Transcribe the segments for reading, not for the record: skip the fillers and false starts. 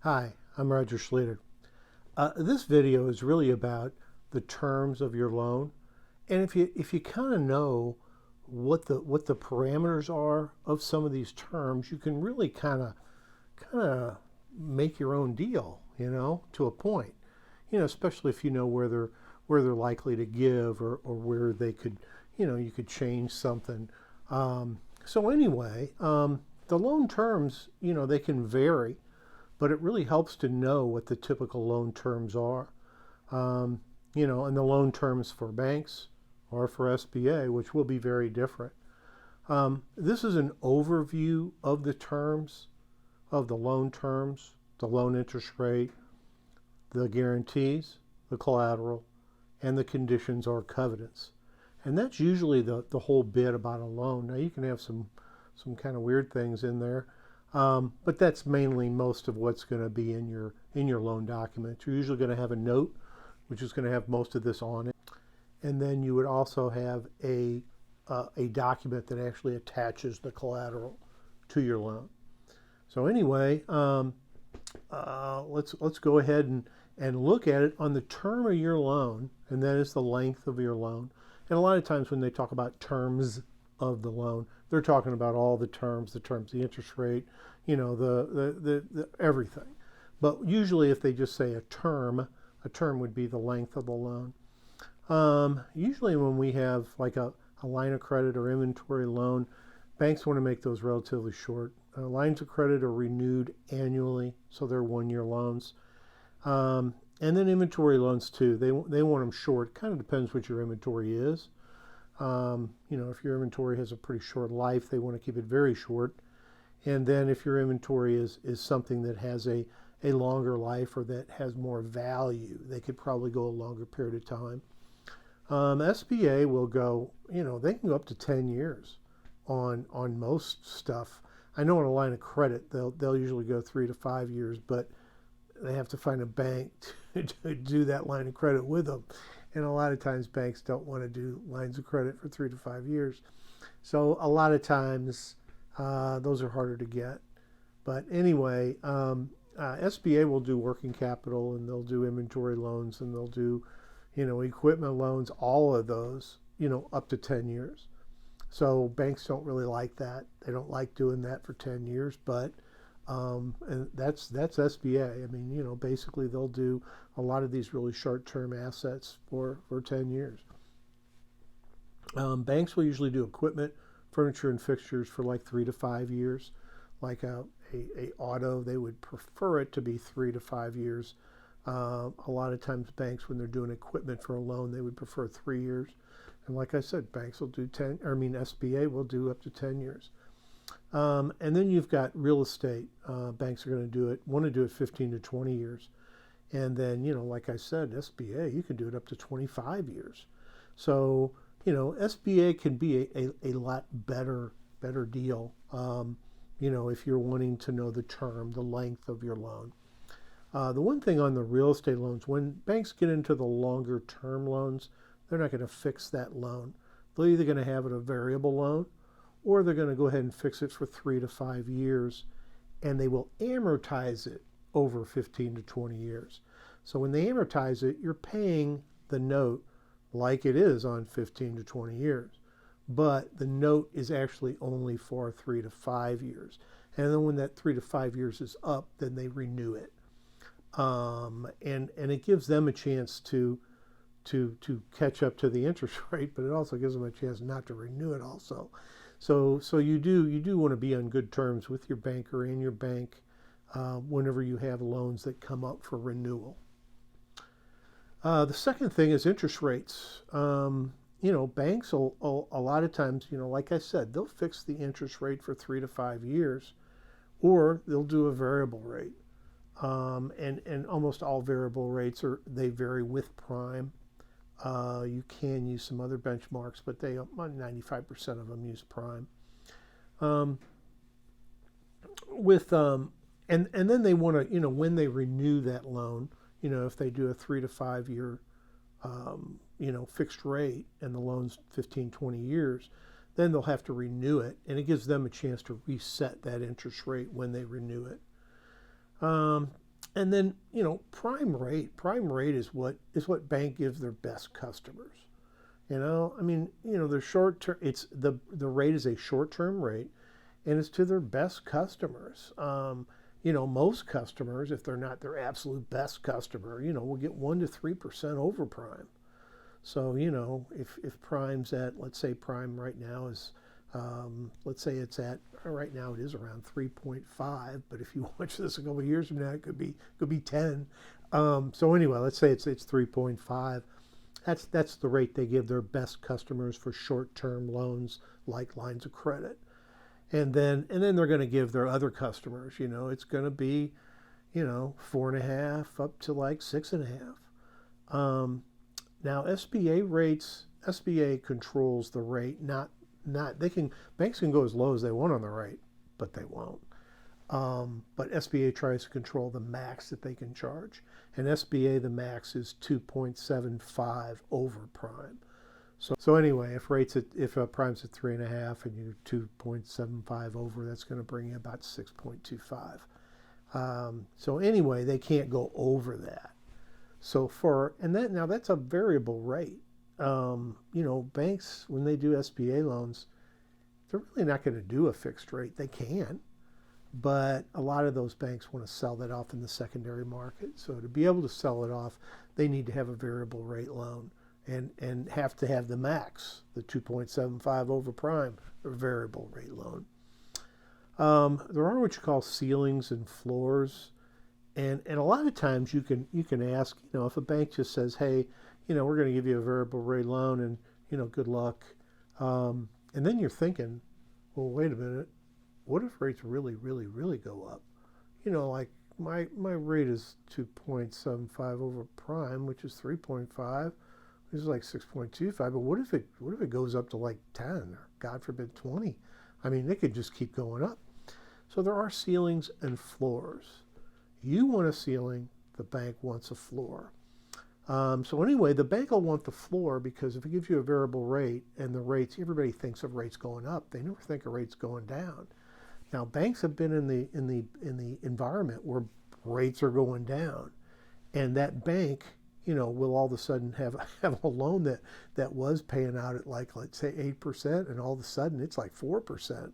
Hi, I'm Roger Schluter. This video is really about the terms of your loan, and if you kind of know what the parameters are of some of these terms, you can really kind of make your own deal, to a point. Especially if you know where they're likely to give or where they could, you could change something. So anyway, the loan terms, they can vary, but it really helps to know what the typical loan terms are. And the loan terms for banks or for SBA, which will be very different. This is an overview of the terms, of the loan terms, the loan interest rate, the guarantees, the collateral, and the conditions or covenants. And that's usually the whole bit about a loan. Now you can have some kind of weird things in there, but that's mainly most of what's going to be in your loan document. You're usually going to have a note, which is going to have most of this on it, and then you would also have a document that actually attaches the collateral to your loan. So anyway, let's go ahead and look at it on the term of your loan, and that is the length of your loan. And a lot of times when they talk about terms of the loan, they're talking about all the terms, the interest rate, the everything. But usually if they just say a term would be the length of the loan. Usually when we have like a line of credit or inventory loan, banks want to make those relatively short. Lines of credit are renewed annually, so they're 1-year loans. And then inventory loans too, they want them short. Kind of depends what your inventory is. If your inventory has a pretty short life, they want to keep it very short. And then if your inventory is something that has a longer life or that has more value, they could probably go a longer period of time. SBA will go, they can go up to 10 years on most stuff. I know on a line of credit, they'll usually go 3 to 5 years, but they have to find a bank to do that line of credit with them. And a lot of times banks don't want to do lines of credit for 3 to 5 years. So a lot of times those are harder to get. But anyway, SBA will do working capital, and they'll do inventory loans, and they'll do, equipment loans, all of those, up to 10 years. So banks don't really like that. They don't like doing that for 10 years, but and that's SBA. I mean, basically they'll do a lot of these really short-term assets for 10 years. Banks will usually do equipment, furniture, and fixtures for like 3 to 5 years. Like a auto, they would prefer it to be 3 to 5 years. A lot of times banks, when they're doing equipment for a loan, they would prefer 3 years. And like I said, banks will do SBA will do up to 10 years. And then you've got real estate. Banks are going to want to do it 15 to 20 years. And then, like I said, SBA, you can do it up to 25 years. So, SBA can be a lot better deal, if you're wanting to know the term, the length of your loan. The one thing on the real estate loans, when banks get into the longer term loans, they're not going to fix that loan. They're either going to have it a variable loan, or they're going to go ahead and fix it for 3 to 5 years, and they will amortize it over 15 to 20 years. So when they amortize it, you're paying the note like it is on 15 to 20 years. But the note is actually only for 3 to 5 years. And then when that 3 to 5 years is up, then they renew it. And it gives them a chance to catch up to the interest rate, but it also gives them a chance not to renew it also. So you do want to be on good terms with your banker and your bank whenever you have loans that come up for renewal. The second thing is interest rates. Banks will a lot of times, like I said, they'll fix the interest rate for 3 to 5 years, or they'll do a variable rate. And almost all variable rates they vary with prime. You can use some other benchmarks, but 95% of them use prime. And then they want to, when they renew that loan, if they do a 3 to 5 year, fixed rate and the loan's 15, 20 years, then they'll have to renew it, and it gives them a chance to reset that interest rate when they renew it. And then, prime rate is what bank gives their best customers. I mean, the short term, it's the rate is a short term rate, and it's to their best customers. Most customers, if they're not their absolute best customer, will get 1 to 3% over prime. So, if prime's at, let's say prime right now is, let's say it's at, right now it is around 3.5, but if you watch this a couple of years from now, it could be 10. So anyway, let's say it's 3.5. That's the rate they give their best customers for short-term loans like lines of credit. And then they're going to give their other customers, it's going to be, 4.5 up to like 6.5. Now SBA controls the rate, not banks can go as low as they want on the rate, but they won't. But SBA tries to control the max that they can charge, and SBA the max is 2.75 over prime. So anyway, if a prime's at 3.5 and you're 2.75 over, that's going to bring you about 6.25. So anyway, they can't go over that. Now that's a variable rate. Banks, when they do SBA loans, they're really not going to do a fixed rate. They can, but a lot of those banks want to sell that off in the secondary market. So to be able to sell it off, they need to have a variable rate loan and have to have the max, the 2.75 over prime, a variable rate loan. There are what you call ceilings and floors. And a lot of times you can ask, if a bank just says, hey, we're going to give you a variable rate loan and, good luck. And then you're thinking, well, wait a minute, what if rates really, really, really go up? Like my rate is 2.75 over prime, which is 3.5, which is like 6.25. But what if it goes up to like 10 or God forbid 20? I mean, it could just keep going up. So there are ceilings and floors. You want a ceiling, the bank wants a floor. So anyway, the bank will want the floor because if it gives you a variable rate and the rates, everybody thinks of rates going up. They never think of rates going down. Now, banks have been in the environment where rates are going down, and that bank, will all of a sudden have a loan that was paying out at like, let's say 8%, and all of a sudden it's like 4%.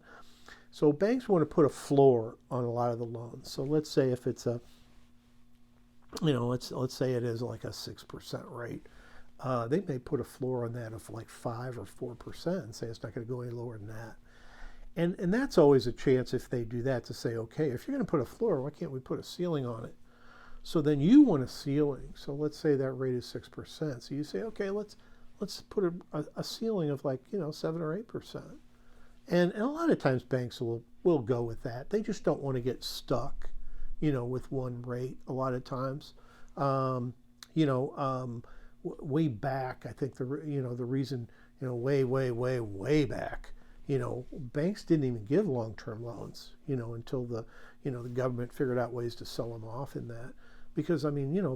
So banks want to put a floor on a lot of the loans. So let's say if it's let's say it is like a 6% rate. They may put a floor on that of like 5 or 4% and say it's not going to go any lower than that. And that's always a chance if they do that to say, okay, if you're going to put a floor, why can't we put a ceiling on it? So then you want a ceiling. So let's say that rate is 6%. So you say, okay, let's put a ceiling of like 7 or 8%. And a lot of times banks will go with that. They just don't want to get stuck, with one rate a lot of times. Way back, I think the reason, way back, banks didn't even give long-term loans, until the government figured out ways to sell them off in that. Because,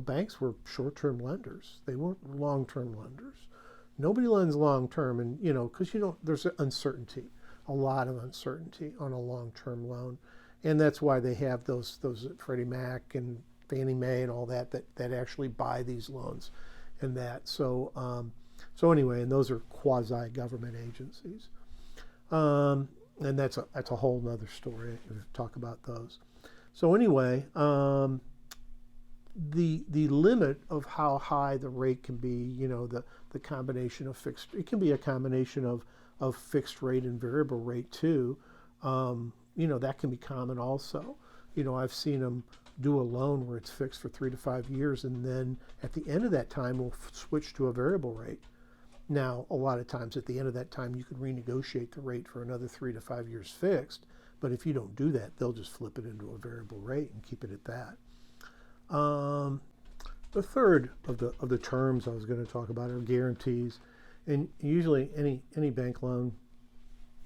banks were short-term lenders. They weren't long-term lenders. Nobody lends long-term, and, because, there's uncertainty, a lot of uncertainty on a long-term loan. And that's why they have those Freddie Mac and Fannie Mae and all that actually buy these loans and that. So anyway, and those are quasi-government agencies. And that's a whole nother story. We talk about those. So anyway, the limit of how high the rate can be, the combination of fixed, it can be a combination of fixed rate and variable rate too. That can be common also. I've seen them do a loan where it's fixed for 3 to 5 years, and then at the end of that time, we'll switch to a variable rate. Now, a lot of times at the end of that time, you can renegotiate the rate for another 3 to 5 years fixed. But if you don't do that, they'll just flip it into a variable rate and keep it at that. The third of the terms I was going to talk about are guarantees. And usually any bank loan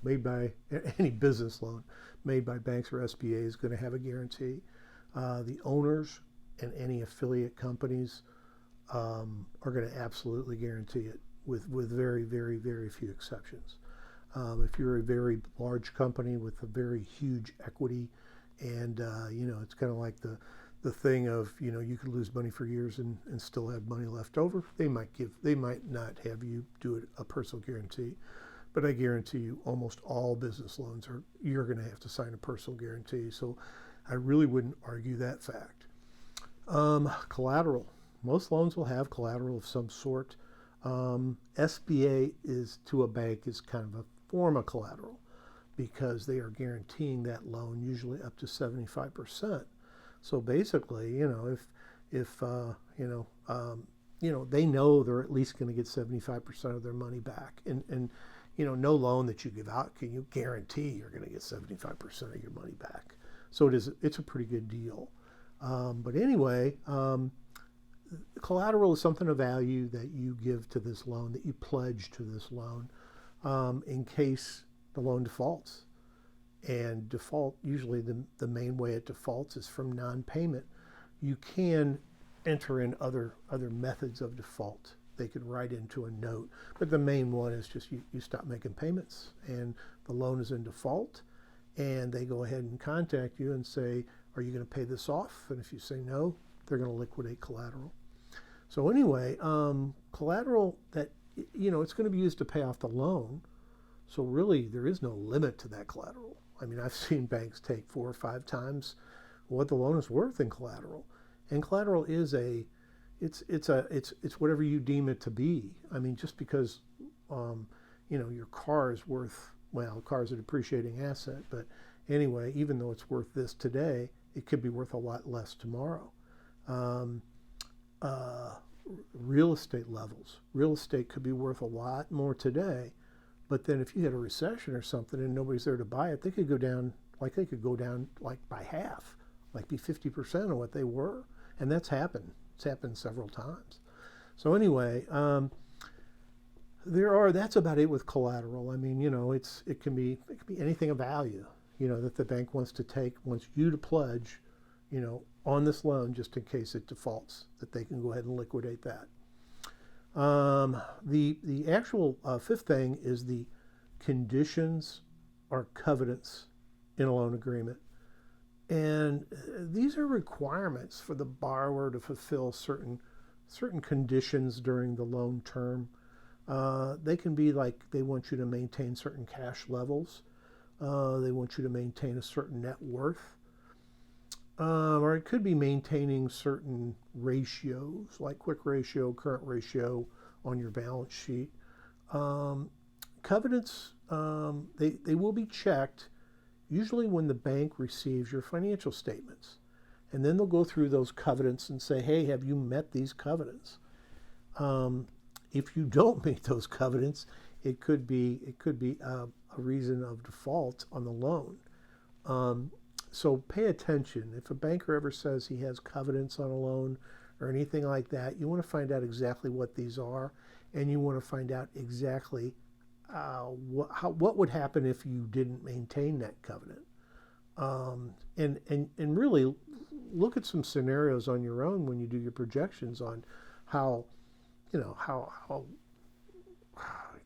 made by, any business loan made by banks or SBA is going to have a guarantee. The owners and any affiliate companies are going to absolutely guarantee it with very, very, very few exceptions. If you're a very large company with a very huge equity and, it's kind of like the the thing of, you could lose money for years and still have money left over. They might not have you do it a personal guarantee, but I guarantee you almost all business loans you're going to have to sign a personal guarantee. So I really wouldn't argue that fact. Collateral. Most loans will have collateral of some sort. SBA is to a bank is kind of a form of collateral because they are guaranteeing that loan usually up to 75%. So basically, if they know they're at least going to get 75% of their money back, and no loan that you give out can you guarantee you're going to get 75% of your money back. So it's a pretty good deal. But anyway, collateral is something of value that you give to this loan, that you pledge to this loan, in case the loan defaults. And default, usually the main way it defaults is from non-payment. You can enter in other methods of default. They could write into a note, but the main one is just you stop making payments and the loan is in default, and they go ahead and contact you and say, are you going to pay this off? And if you say no, they're going to liquidate collateral. So anyway, collateral that, it's going to be used to pay off the loan. So really, there is no limit to that collateral. I mean, I've seen banks take 4 or 5 times what the loan is worth in collateral. And collateral is it's whatever you deem it to be. I mean, just because, your car is worth, well, car's a depreciating asset, but anyway, even though it's worth this today, it could be worth a lot less tomorrow. Real estate levels. Real estate could be worth a lot more today, but then if you had a recession or something and nobody's there to buy it, they could go down by half, like be 50% of what they were. And that's happened. It's happened several times. So anyway, that's about it with collateral. I mean, it can be anything of value, that the bank wants you to pledge, on this loan just in case it defaults, that they can go ahead and liquidate that. The actual fifth thing is the conditions or covenants in a loan agreement. And these are requirements for the borrower to fulfill certain conditions during the loan term. They can be like they want you to maintain certain cash levels. They want you to maintain a certain net worth. Or it could be maintaining certain ratios, like quick ratio, current ratio on your balance sheet. Covenants, they will be checked usually when the bank receives your financial statements. And then they'll go through those covenants and say, hey, have you met these covenants? If you don't meet those covenants, it could be a reason of default on the loan. So pay attention. If a banker ever says he has covenants on a loan or anything like that, you want to find out exactly what these are, and you want to find out exactly what would happen if you didn't maintain that covenant. And really look at some scenarios on your own when you do your projections on how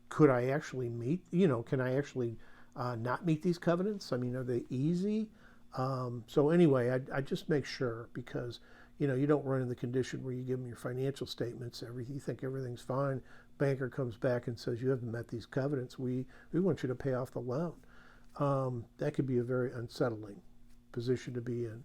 could I actually meet, can I actually not meet these covenants? I mean, are they easy? So anyway, I just make sure, because you don't run in the condition where you give them your financial statements, you think everything's fine. Banker comes back and says you haven't met these covenants. We want you to pay off the loan. That could be a very unsettling position to be in.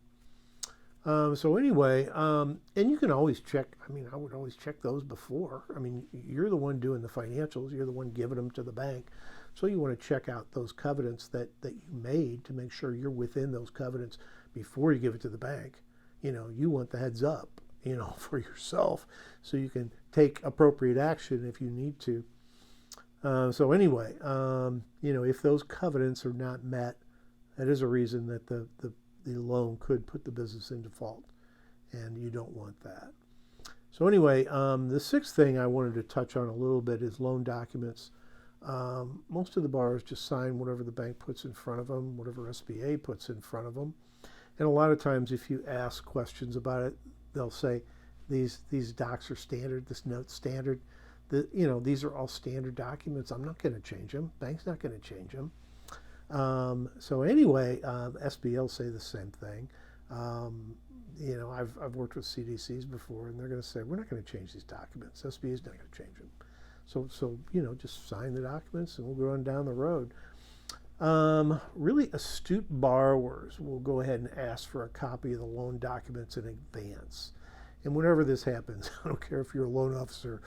So anyway, and you can always check. I mean, I would always check those before. I mean, you're the one doing the financials. You're the one giving them to the bank. So you want to check out those covenants that you made to make sure you're within those covenants before you give it to the bank. You want the heads up, for yourself, so you can take appropriate action if you need to. So anyway, if those covenants are not met, that is a reason that the loan could put the business in default, and you don't want that. So anyway, the sixth thing I wanted to touch on a little bit is loan documents. Most of the borrowers just sign whatever the bank puts in front of them, whatever SBA puts in front of them. And a lot of times if you ask questions about it, they'll say, these docs are standard, this note's standard. These are all standard documents. I'm not going to change them. Bank's not going to change them. So anyway, SBA will say the same thing. I've worked with CDCs before, and they're going to say, we're not going to change these documents. SBA is not going to change them. So just sign the documents and we'll go on down the road. Really astute borrowers will go ahead and ask for a copy of the loan documents in advance. And whenever this happens, I don't care if you're a loan officer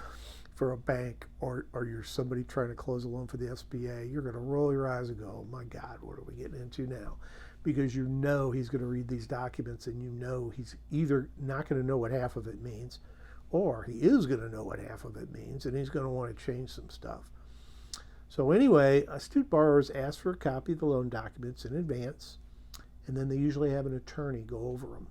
for a bank or you're somebody trying to close a loan for the SBA, you're going to roll your eyes and go, oh my God, what are we getting into now? Because you know he's going to read these documents and you know he's either not going to know what half of it means, or he is going to know what half of it means and he's going to want to change some stuff. So anyway, astute borrowers ask for a copy of the loan documents in advance, and then they usually have an attorney go over them.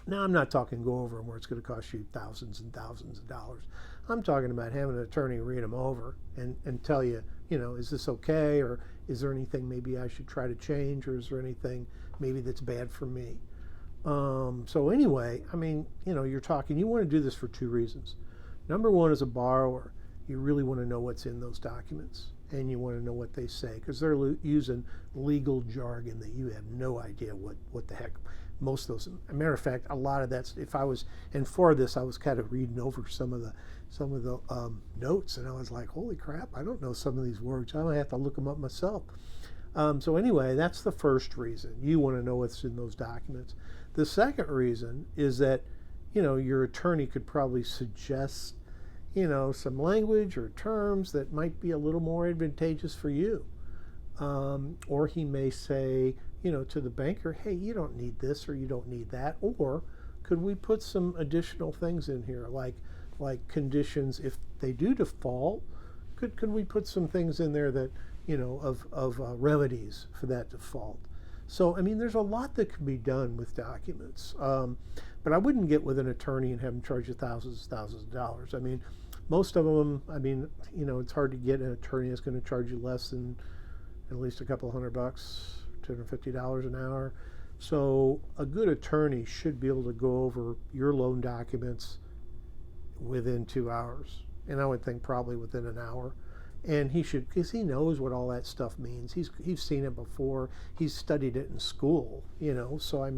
Now, I'm not talking go over them where it's going to cost you thousands and thousands of dollars. I'm talking about having an attorney read them over and tell you, is this okay, or is there anything maybe I should try to change, or is there anything maybe that's bad for me? So anyway, you want to do this for two reasons. Number one, as a borrower, you really want to know what's in those documents, and you want to know what they say, because they're using legal jargon that you have no idea what the heck most of those. As a matter of fact, a lot of that's, for this, I was kind of reading over some of the notes, and I was like, holy crap, I don't know some of these words. I'm going to have to look them up myself. So anyway, that's the first reason. You want to know what's in those documents. The second reason is that, your attorney could probably suggest some language or terms that might be a little more advantageous for you. Or he may say, to the banker, hey, you don't need this or you don't need that. Or could we put some additional things in here, like conditions if they do default? Could we put some things in there that, of remedies for that default? So, there's a lot that can be done with documents. But I wouldn't get with an attorney and have them charge you thousands of dollars. Most of them, it's hard to get an attorney that's going to charge you less than at least a couple $100, $250 an hour. So a good attorney should be able to go over your loan documents within 2 hours. And I would think probably within an hour. And he should, because he knows what all that stuff means. He's seen it before. He's studied it in school, So,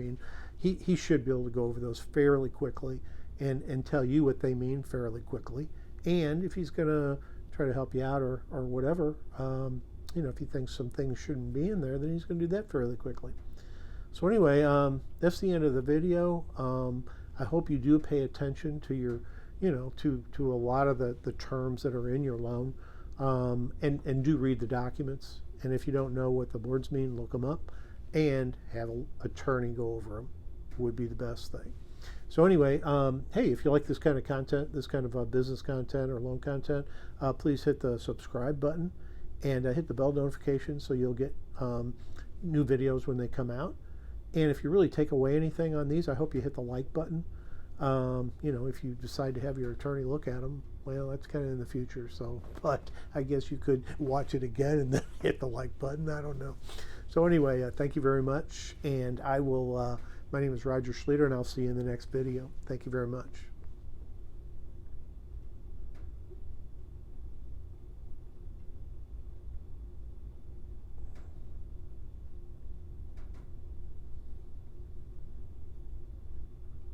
he should be able to go over those fairly quickly and tell you what they mean fairly quickly. And if he's going to try to help you out or whatever, if he thinks some things shouldn't be in there, then he's going to do that fairly quickly. So anyway, that's the end of the video. I hope you do pay attention to your, to a lot of the terms that are in your loan, and do read the documents. And if you don't know what the words mean, look them up and have an attorney go over them would be the best thing. So anyway, hey, if you like this kind of content, this kind of business content or loan content, please hit the subscribe button and hit the bell notification so you'll get new videos when they come out. And if you really take away anything on these, I hope you hit the like button. If you decide to have your attorney look at them, well, that's kind of in the future. So, but I guess you could watch it again and then hit the like button. I don't know. So anyway, thank you very much. And I will, my name is Roger Schleter, and I'll see you in the next video. Thank you very much.